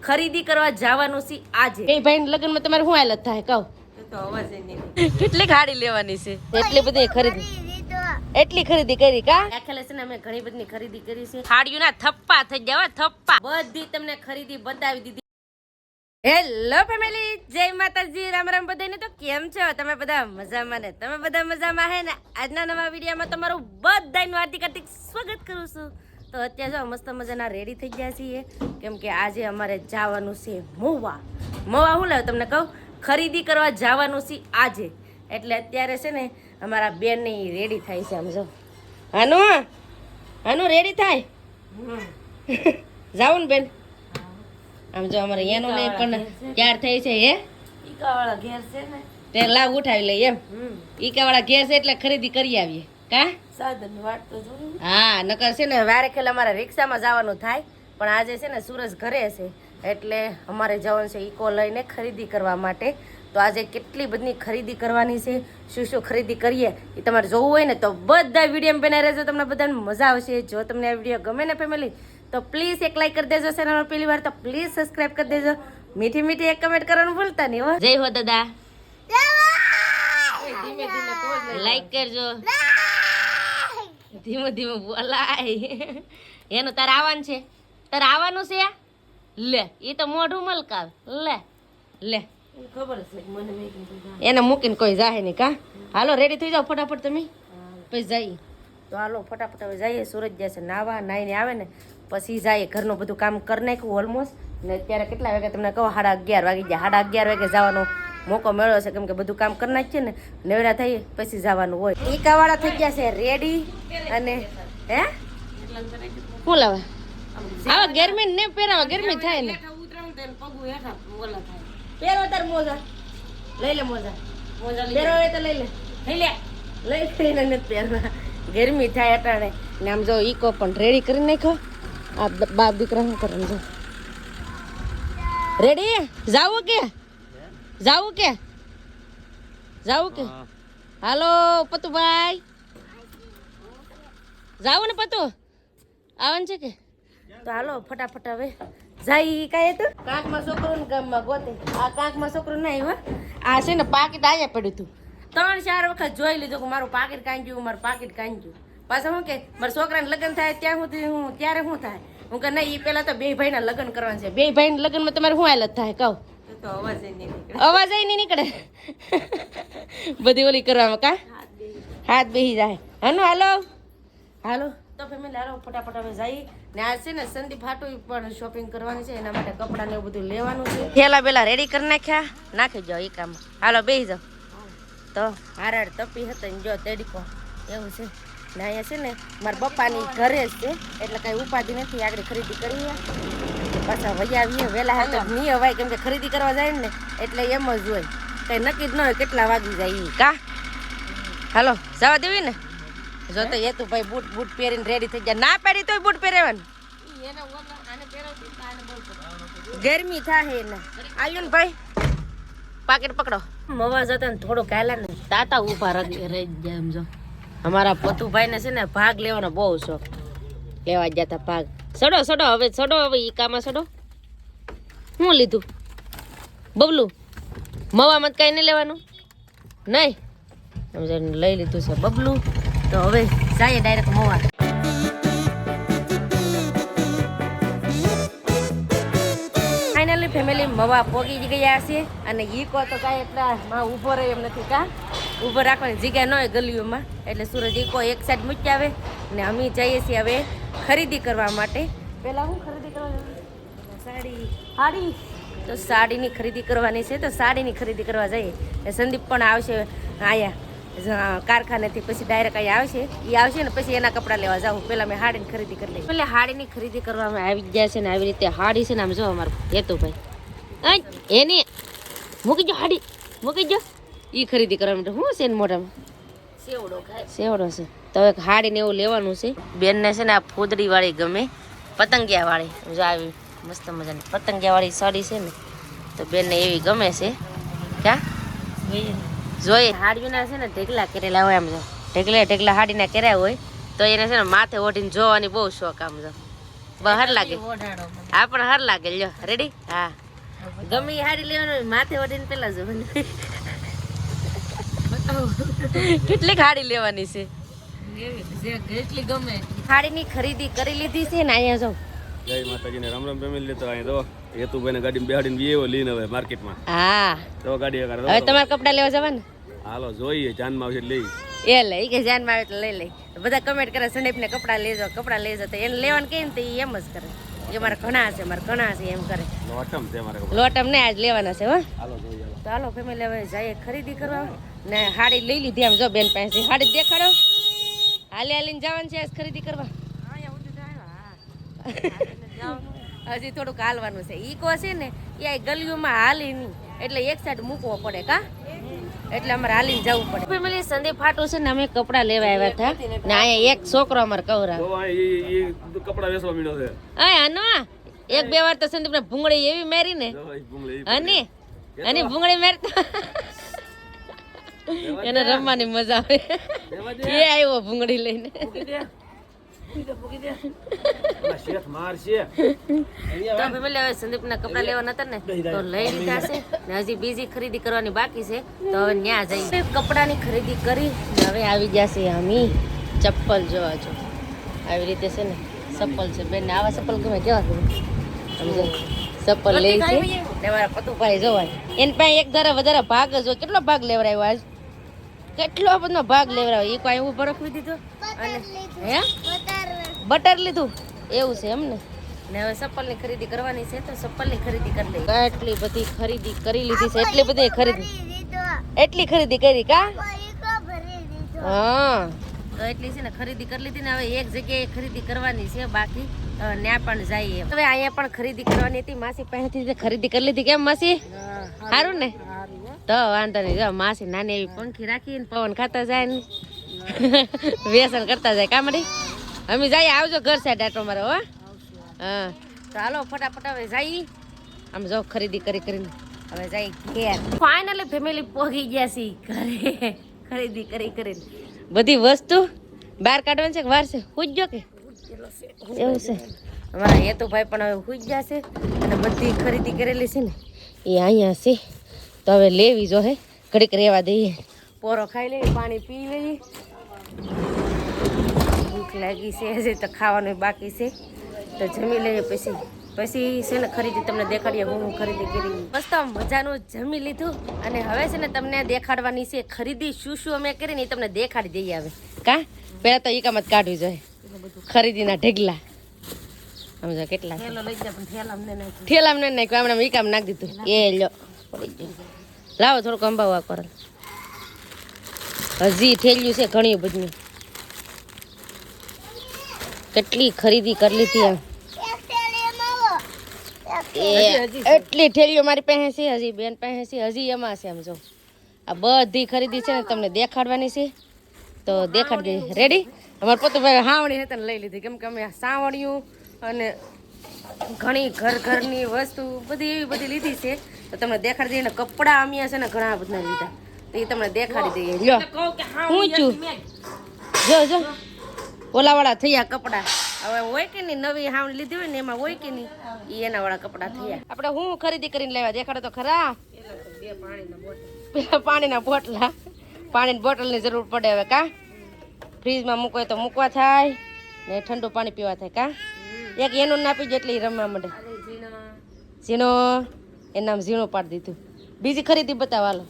ખરીદી કરવા જવાનું છે આજે. કઈ ભાઈ લગ્નમાં તમારે શું હાલત થાય કહો તો અવાજ નહીં. કેટલી ગાડી લેવાની છે? એટલી બધી એટલી ખરીદી કરી કા? આખેલે છે ને અમે ઘણી બધી ખરીદી કરી છે. હાડીઓના થપ્પા થઈ ગયા, થપ્પા બધી તમને ખરીદી બતાવી દીધી. હેલો ફેમિલી, જય માતાજી, રામ રામ બધાને. તો કેમ છો તમે બધા? મજામાં ને? તમે બધા મજામાં હે ને? આજના નવા વિડીયોમાં તમારું બધાનું હાર્દિક હાર્દિક સ્વાગત કરું છું. તો અત્યારે જો મસ્ત મજાના રેડી થઈ ગયા છીએ, કેમ કે આજે અમારે જવાનું છે મોવા. મોવા શું લાવે તમને કહું, ખરીદી કરવા જવાનું છે આજે. એટલે અત્યારે છે ને અમારા બેન ને રેડી થાય છે. આમ જો હાનું રેડી થાય જાવું ને બેન. આમ જો અમારે એનો નહીં પણ તૈયાર થઈ છે. હે ઈકાવાળા ઘેર છે ને તે લાવ ઉઠાવી લઈએ એમ. ઈકાવાળા ઘેર છે એટલે ખરીદી કરી આવીએ કા? સાધન વાટ તો જોયું. હા નકર છે ને વારે ખેલ અમારે રિક્ષામાં જવાનું થાય, પણ આજે છે ને સુરજ ઘરે છે એટલે અમારે જવાનું છે ઈકો લઈને ખરીદી કરવા માટે. તો આજે કેટલી બધી ખરીદી કરવાની છે, શું શું ખરીદી કરીએ એ તમારે જોવું હોય ને તો બધા વિડીયો બનાવી રહેજો, તમને બધાને મજા આવશે. જો તમને આ વિડીયો ગમે ને ફેમિલી તો પ્લીઝ એક લાઈક કરી દેજો, ચેનલ પહેલી વાર તો પ્લીઝ સબસ્ક્રાઇબ કરી દેજો, મીઠી મીઠી એક કમેન્ટ કરવાનું ભૂલતા નહીં હો. જય હો દાદા, ધીમે ધીમે લાઈક કરજો, ધીમે ધીમે બોલાય. એનું તારે આવવાનું છે, તારે આવવાનું છે. લે એ તો મોઢું મલકાવ. લે લે ખબર છે મને, એને મૂકીને કોઈ જાહે નહીં કા? હાલો રેડી થઈ જાઓ ફટાફટ તમે, પછી જઈએ. તો હાલો ફટાફટ હવે જઈએ. સૂરજ જશે નાવા, નાઈને આવે ને પછી જઈએ. ઘરનું બધું કામ કરી નાખ્યું ઓલમોસ્ટ. ને અત્યારે કેટલા વાગે તમને કહો, 11:30 વાગી ગયા. 11:30 વાગે જવાનો મોકો મળ્યો છે, કેમ કે બધું કામ કરી નાખીએ ને નેવડા થઈએ પછી જવાનું હોય. ઈકાવાળા થઈ ગયા છે રેડી. અને હે શું લાવે આવા ગરમી ને પહેરાવા, ગરમી થાય ને પહેરો તાર મોજા લઈ લે. મોજા પહેરો હોય તો લઈ લે, લઈ લે પહેરવા. ગરમી થાય અટાણે ને. આમ જો ઈકો પણ રેડી કરી નાખ્યો. આ બાપ દીકરા શું કરે જો રેડી. જાવું કે જાવું કે જાવું કે? હાલો પતુભાઈ જાવું ને? પતુ આવવાનું છે કે? તો હાલો ફટાફટ હવે જાય. કાંઈ હતું કાંકમાં છોકરું ને ગામમાં ગોતે. આ કાંકમાં છોકરું ના આવ્યું. આ છે ને પાકીટ અહીંયા પડ્યું હતું. 3-4 વખત જોઈ લીધું કે મારું પાકીટ કાંઈ મારું પાકીટ કાંઈ. પાછા શું કે મારા છોકરાને લગ્ન થાય ત્યાં સુધી હું ત્યારે શું થાય? હું કે નહીં, એ પેલા તો બે ભાઈના લગ્ન કરવાના છે. બે ભાઈના લગ્નમાં તમારે શું હાલત થાય કહું? અવાજ નહીં નીકળે બધી ઓલી કરવામાં કા હાથ બેસી જાય. હાલો હાલો તો ફેમિલી હાલો ફટાફટ હવે જઈએ. ને આ છે ને સંદીપ હાટુ પણ શોપિંગ કરવાની છે, એના માટે કપડાં ને એવું બધું લેવાનું છે. થેલા બેલા રેડી કરી નાખ્યા, નાખી જાઓ એ કામ. હાલો બેસી જાઓ. તો હારાડ તપી હતા ને જો તેડીકો એવું છે ને. અહીંયા છે ને મારા પપ્પાની ઘરે જ છે એટલે કાંઈ ઉપાધિ નથી. આગળ ખરીદી કરીએ પાછા વહી આવીએ. વહેલા હાથ નહીં હવાય, કેમ કે ખરીદી કરવા જાય ને એટલે એમ જ હોય, કંઈ નક્કી જ ન હોય કેટલા વાગી જાય કા. હાલો જવા દેવી ને. જો તો એ તું ભાઈ બૂટ પહેરીને રેડી થઈ ગયા. ના પહેરી તોય બૂટ પહેરવાનું. ગરમી થાય એને. આવ્યું ને ભાઈ પાકેટ પકડો. મવા જતા ને થોડુંક હાલા ને તાતા ઉભા રહી જાય. એમ જો અમારા પતુભાઈ ને છે ને ભાગ લેવાનો બહુ શોખ. લેવા જતા ભાગ. સડો હવે સડો. હવે ઈ કામાં સડો. શું લીધું બબલું? મવામાં કઈ નહીં લેવાનું નહીં. લઈ લીધું છે બબલું. તો હવે જાય ડાયરેક્ટ મોવા. ફાઇનલી ફેમિલી મવા પોગી ગયા છે. અને ઈકો તો કાંઈ એટલા માં ઊભો રહે એમ નથી કા. ઊભો રાખવાની જગ્યા ન હોય ગલીઓમાં, એટલે સૂરજ ઈકો એક સાઈડ મૂકી આવે ને અમે જઈએ છીએ હવે ખરીદી કરવા માટે. પહેલાં હું ખરીદી કરવા? સાડી. તો સાડીની ખરીદી કરવાની છે, તો સાડીની ખરીદી કરવા જઈએ. સંદીપ પણ આવશે અહીંયા કારખાનેથી, પછી ડાયરેક્ટ અહીંયા આવશે. એ આવશે ને પછી એના કપડાં લેવા જાઉં. પહેલાં મેં હાડીની ખરીદી કરી લઈ. એટલે હાડીની ખરીદી કરવામાં આવી ગયા છે ને આવી રીતે હાડી છે ને. આમ જો અમારું હેતુભાઈ એની મૂકી જો હાડી મૂકી જો. એ ખરીદી કરવા માટે શું છે ને મોઢામાં સેવડો છે. તો એક હાડીને એવું લેવાનું છે. બેનને છે ને આ ફૂદડી વાળી ગમે, પતંગિયા વાળી. જો આવી મસ્ત મજાની પતંગિયા વાળી સાડી છે ને, તો બેનને એવી ગમે છે. ક્યાં જોઈએ હાડીઓના છે ને ઢેકલા કરેલા હોય. આમ જો ઢેકલા હાડીના કર્યા હોય તો એને છે ને માથે ઓઢીને જોવાની બહુ શોખ. આમ જો બહાર લાગે આ પણ હાર લાગે લ્યો રેડી હા ગમે એ હારી લેવાનું માથે ઓઢીને પેલા જવાનું કેટલી હાડી લેવાની છે કેટલી ગમે હાડીની ખરીદી કરી લીધી છે ને અહીંયા જો જય માતાજીને રામ રામ ફેમિલી તો અહીં તો હેતુભાઈને ગાડીમાં બેહાડીને બેવો લઈને હવે માર્કેટમાં હા તો ગાડી આગળ હવે તમારે કપડા લેવા જવાના હાલો જોઈએ જાનમાં આવશે લઈ એ લઈ કે જાનમાં આવે તો લઈ લઈ બધા કમેન્ટ કરે સંદીપને કપડા લેજો તો એને લેવાનું કે ને તો એ એમ જ કરે એ મારા ઘણા છે એમ કરે લોટમ છે મારે લોટમ ને આજ લેવાના છે હો હાલો જોઈએ તો હાલો ફેમિલી હવે જઈએ ખરીદી કરવા ને હાડી લઈ લીધી આમ જો બેન પાસે હાડી દેખાડો હાલીને જવાનું છે આજ ખરીદી કરવા હજી થોડુંક હાલવાનું છે ઈ કો છે ને એ ગલીઓમાં હાલી નહીં એટલે એક સાઈડ મૂકવો પડે કા એટલે અમારે હાલીને જવું પડે ફેમિલી સંદીપ ફાટું છે ને અમે કપડા લેવા આવ્યા હતા ને અહીંયા એક છોકરો અમારે કવરા તો આ ઈ કપડા વેચવા મીડો છે હા નો એક બે વાર તો સંદીપ ને ભૂંગળી એવી મારી ને અને ભૂંગળી મારતા એને રમવાની મજા આવે એ આવ્યો ભૂંગળી લઈને સંદીપ ના કપડા લેવાના હતા ને તો લઈ લીધા છે ને હજી બીજી ખરીદી કરવાની બાકી છે તો હવે ન્યા જઈએ કપડા ની ખરીદી કરી હવે આવી ગયા છે અમી ચપ્પલ જોવા છો આવી રીતે છે ને ચપ્પલ છે બેન આવા ચપ્પલ ગમે કેવા ગમે ચપ્પલ લે છે ને મારા પતુભાઈ જોવાય એની પાસે એક ધારા વધારે ભાગ જ હોય કેટલો ભાગ લેવડાવ્યો આજ કેટલો બધો ભાગ લેવડાવ્યો એ કોઈ એવું બરફવી દીધો અને હે બટર લીધું એવું છે એમને ને હવે ચપ્પલ ની ખરીદી કરવાની છે તો ચપ્પલ ની ખરીદી કરી લઈ એટલી બધી ખરીદી કરી લીધી છે એટલી બધી ખરીદી કરી કા હા તો એટલી છે ને ખરીદી કરી લીધી ને હવે એક જગ્યાએ ખરીદી કરવાની છે બાકી ત્યાં પણ જઈએ હવે અહીંયા પણ ખરીદી કરવાની હતી માસી પાસેથી ખરીદી કરી લીધી કેમ માસી સારું ને તો વાંધો નહીં જો માસી નાની એવી પંખી રાખીને પવન ખાતા જાય ને વ્યસન કરતા જાય કામડી અમે જઈએ આવજો ઘર સાઈડ આટો મારો હો હા તો હાલો ફટાફટ હવે જઈએ આમ જો ખરીદી કરીને હવે જઈએ ઘેર ફાઇનલી ફેમિલી પહોંચી ગયા છીએ ઘરે ખરીદી કરીને બધી વસ્તુ બહાર કાઢવાની છે કે વાર છે પૂછજો કે એવું છે અમારા હેતુભાઈ પણ હવે પૂછ ગયા છે અને બધી ખરીદી કરેલી છે ને એ અહીંયા છે તો હવે લેવી જો હે ઘડીક રહેવા દઈએ પોરો ખાઈ લઈએ પાણી પી લઈએ ભૂખ લાગી છે હજી તો ખાવાનું બાકી છે તો જમી લઈએ પછી છે ને ખરીદી તમને દેખાડીએ હું ખરીદી કરી મસ્ત મજાનું જમી લીધું અને હવે છે ને તમને દેખાડવાની છે ખરીદી શું અમે કરી ને એ તમને દેખાડી દઈએ હવે કા પહેલા તો ઈકામ જ કાઢવી જોઈએ ખરીદીના ઢેગલા સમજો કેટલા ઠેલા અમને નાખ્યું હમણાં ઈકામ નાખી દીધું એ લો લાવો થોડુંક અંબાવા કરો હજી ઠેલ્યું છે ઘણી બધી કેટલી ખરીદી કરી લીધી આમ એટલી ઠેલીઓ મારી પાસે છે હજી બેન પાસે છે હજી એમાં છે આમ જો આ બધી ખરીદી છે ને તમને દેખાડવાની છે તો દેખાડી દઈએ રેડી અમારે પોતુભાઈ હાવણી હતા ને લઈ લીધી કેમ કે અમે સાવણિયું અને ઘણી ઘરની વસ્તુ બધી એવી બધી લીધી છે તો તમને દેખાડી દઈએ ને કપડા અમિયા છે ને ઘણા બધા લીધા તો એ તમને દેખાડી દઈએ લ્યો હું છું જો ઓલાવાળા થયા કપડા હવે હોય કે નહીં નવી હાવણી લીધી હોય ને એમાં હોય કે નહીં એ એના વાળા કપડા થયા આપણે હું ખરીદી કરીને લેવા દેખાડો તો ખરા પાણીના બોટલા પાણીની બોટલની જરૂર પડે હવે કા ફ્રીજમાં મૂકવાય તો મૂકવા થાય ને ઠંડુ પાણી પીવા થાય કા એક એનું ના પીજો એટલે રમવા માંડે ઝીણો એનું નામ ઝીણો પાડી દીધું બીજી ખરીદી બતાવાલો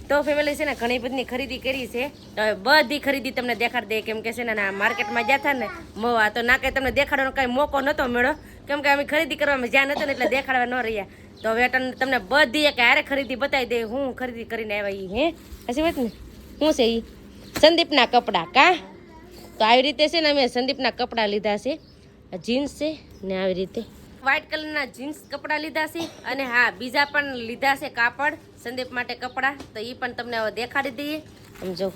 તો ફેમિલી છે ને ઘણી બધી ખરીદી કરી છે તો બધી ખરીદી તમને દેખાડી દે કેમ કે છે ને માર્કેટમાં જતા ને મોવા તો ના કંઈ તમને દેખાડવાનો કાંઈ મોકો નહોતો મળ્યો કેમ કે અમે ખરીદી કરવામાં જ્યાં નહોતો ને એટલે દેખાડવા ન રહ્યા તો હવે તમને બધી એક હારે ખરીદી બતાવી દે હું ખરીદી કરીને આવ્યા હે હસી વાત ને શું છે એ સંદીપના કપડાં કા તો આવી રીતે છે ને અમે સંદીપના કપડાં લીધા છે જીન્સ છે ને આવી રીતે વ્હાઈટ કલરના જીન્સ કપડાં લીધા છે અને હા બીજા પણ લીધા છે કાપડ સંદીપ માટે કપડાં તો એ પણ તમને હવે દેખાડી દઈએ સમજો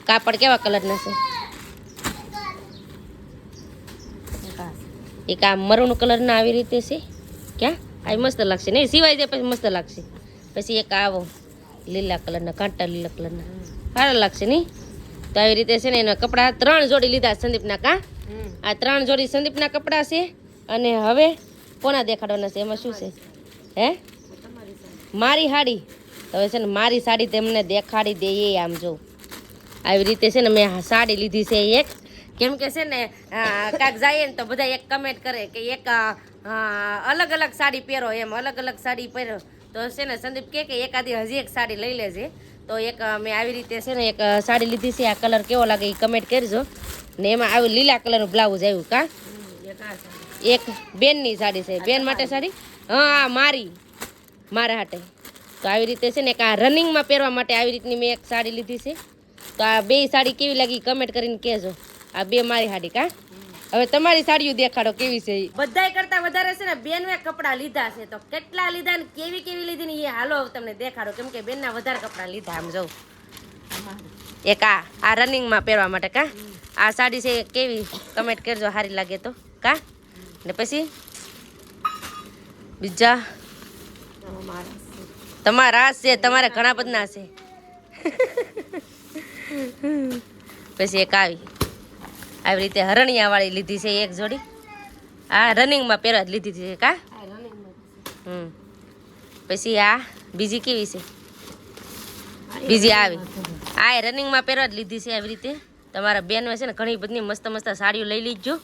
કાપડ કેવા કલરના છે એક આ મરૂન કલરના આવી રીતે છે ક્યાં આ મસ્ત લાગશે નહીં સિવાય જાય પછી મસ્ત લાગશે પછી એક આવો લીલા કલરના કાંટા લીલા કલરના સારા લાગશે નહીં તો આવી રીતે છે ને એના કપડાં 3 જોડી લીધા સંદીપના કા આ 3 જોડી સંદીપના કપડાં છે અને હવે કોના દેખાડવાના છે એમાં શું છે હે મારી સાડી હવે છે ને મારી સાડી તેમને દેખાડી દઈએ આમ જો આવી રીતે છે ને મેં સાડી લીધી છે એક કેમ કે છે ને કાંક જાય ને તો બધા એક કમેન્ટ કરે કે એક અલગ અલગ સાડી પહેરો એમ અલગ અલગ સાડી પહેરો તો છે ને સંદીપ કે એકાદી હજી એક સાડી લઈ લેજે તો એક મેં આવી રીતે છે ને એક સાડી લીધી છે આ કલર કેવો લાગે એ કમેન્ટ કરજો ને એમાં આવી લીલા કલરનું બ્લાઉઝ આવ્યું કા એક બેનની સાડી છે બેન માટે સાડી હા મારા હાટે તો આવી રીતે છે ને એક આ રનિંગમાં પહેરવા માટે આવી રીતની મેં એક સાડી લીધી છે તો આ બે સાડી કેવી લાગી કમેન્ટ કરીને કહેજો આ બે મારી સાડી કા હવે તમારી સાડીઓ દેખાડો કેવી છે બધાય કરતા વધારે છે ને બેનવે કપડાં લીધા છે તો કેટલા લીધા ને કેવી લીધી ને એ હાલો તમને દેખાડો કેમ કે બેનના વધારે કપડાં લીધા આમ જો એક આ રનિંગમાં પહેરવા માટે કા આ સાડી છે કેવી કમેન્ટ કરજો સારી લાગે તો કા ને પછી બીજા તમારા છે તમારે ઘણા બધા છે પછી એક આવી રીતે હરણિયા વાળી લીધી છે એક જોડી આ રનિંગમાં પહેરવા જ લીધી છે કા પછી આ બીજી કેવી છે બીજી આવી આ રનિંગમાં પહેરવા જ લીધી છે આવી રીતે તમારા બેન છે ને ઘણી બધી મસ્ત મસ્ત સાડીઓ લઈ લીજો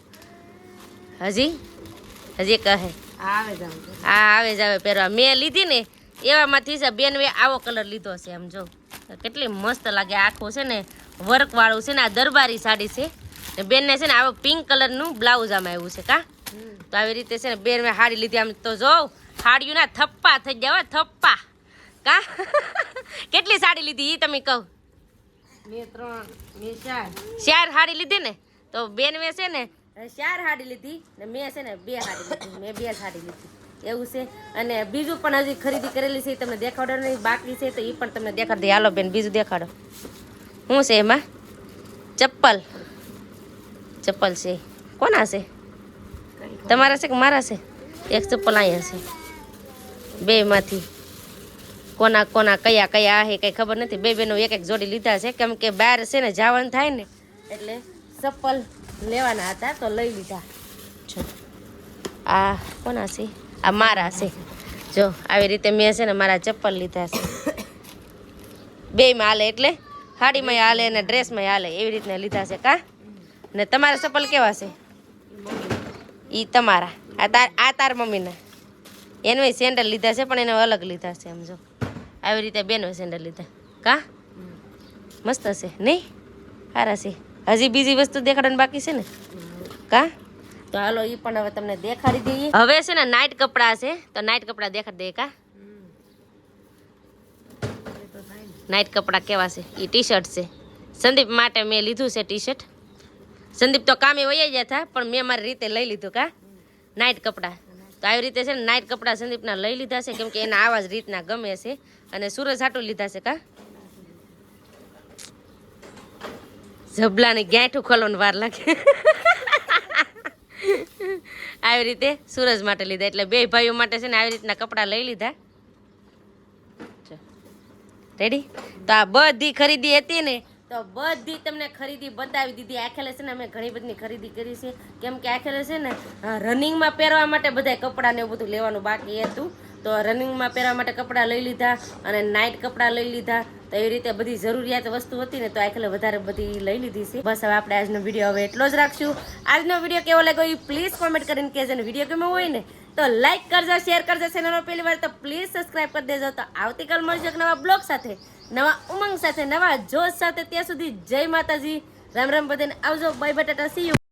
હજી કહે આવે જ આવે પહેરવા મેં લીધી ને એવામાંથી છે બેન આવો કલર લીધો છે આમ જો કેટલી મસ્ત લાગે આખું છે ને વર્ક વાળું છે ને આ દરબારી સાડી છે ને બેનને છે ને આવો પિંક કલરનું બ્લાઉઝ આમાં આવ્યું છે કા તો આવી રીતે છે ને બેન મેં સાડી લીધી આમ તો જો સાડીઓના થપ્પા થઈ ગયા થપ્પા કા કેટલી સાડી લીધી એ તમે કહો ચાર સાડી લીધી ને તો બેન મેં છે ને 4 સાડી લીધી ને મેં છે ને 2 સાડી લીધી મેં 2 સાડી લીધી એવું છે અને બીજું પણ હજી ખરીદી કરેલી છે તમને દેખાડો નહીં બાકી છે તો એ પણ તમને દેખાડી દે હાલો બેન બીજું દેખાડો શું છે એમાં ચપ્પલ છે કોના છે તમારા છે કે મારા છે એક ચપ્પલ અહીંયા છે બેમાંથી કોના કયા છે કંઈ ખબર નથી બે બેનો એક જોડી લીધા છે કેમ કે બહાર છે ને જવાનું થાય ને એટલે ચપ્પલ લેવાના હતા તો લઈ લીધા જો આ કોના છે આ મારા છે જો આવી રીતે મેં છે ને મારા ચપ્પલ લીધા છે બેયમાં હાલે એટલે સાડીમાં હાલે અને ડ્રેસમાં હાલે એવી રીતના લીધા છે કા ને તમારા ચપ્પલ કેવા છે એ તમારા આ તાર મમ્મીના એનો સેન્ડલ લીધા છે પણ એને અલગ લીધા છે આમ જો આવી રીતે બેનો સેન્ડલ લીધા કા મસ્ત છે નહીં સારા છે હજી બીજી વસ્તુ દેખાડવાની બાકી છે ને કા તો હાલો એ પણ હવે તમને દેખાડી દઈએ હવે છે ને નાઇટ કપડાં છે તો નાઇટ કપડાં દેખાડી દઈએ કા નાઇટ કપડાં કેવા છે એ ટી શર્ટ છે સંદીપ માટે મેં લીધું છે ટી શર્ટ સંદીપ તો કામે વયા ગયા હતા પણ મેં મારી રીતે લઈ લીધું કા નાઇટ કપડાં તો આવી રીતે છે ને નાઇટ કપડાં સંદીપના લઈ લીધા છે કેમ કે એના આવા જ રીતના ગમે છે અને સૂરજ હાટું લીધા છે કા જબલાની ગાંઠું ખોલવાનું વાર લાગે આવી રીતે સૂરજ માટે લીધા એટલે બે ભાઈઓ માટે છે ને આવી રીતના કપડાં લઈ લીધા રેડી તો આ બધી ખરીદી હતી ને તો બધી તમને ખરીદી બતાવી દીધી આખેલે છે ને અમે ઘણી બધી ખરીદી કરી છે કેમ કે આખેલે છે ને રનિંગમાં પહેરવા માટે બધા કપડાં ને એવું બધું લેવાનું બાકી હતું તો રનિંગમાં પહેરવા માટે કપડાં લઈ લીધા અને નાઇટ કપડાં લઈ લીધા તો એવી રીતે બધી જરૂરિયાત વસ્તુ હતી ને તો આખેલે વધારે બધી લઈ લીધી છે બસ હવે આપણે આજનો વિડીયો હવે એટલો જ રાખશું આજનો વિડીયો કેવો લાગ્યો એ પ્લીઝ કોમેન્ટ કરીને કહેજો ને વિડીયો ગમ્યો હોય ને તો લાઈક કરજો શેર કરજો ચેનલમાં પહેલી વાર તો પ્લીઝ સબસ્ક્રાઈબ કરી દેજો તો આવતીકાલ મળજો એક નવા બ્લોગ સાથે નવા ઉમંગ સાથે નવા જોશ સાથે ત્યાં સુધી જય માતાજી રામ રામ બધાને આવજો બાય બટાટા સી યુ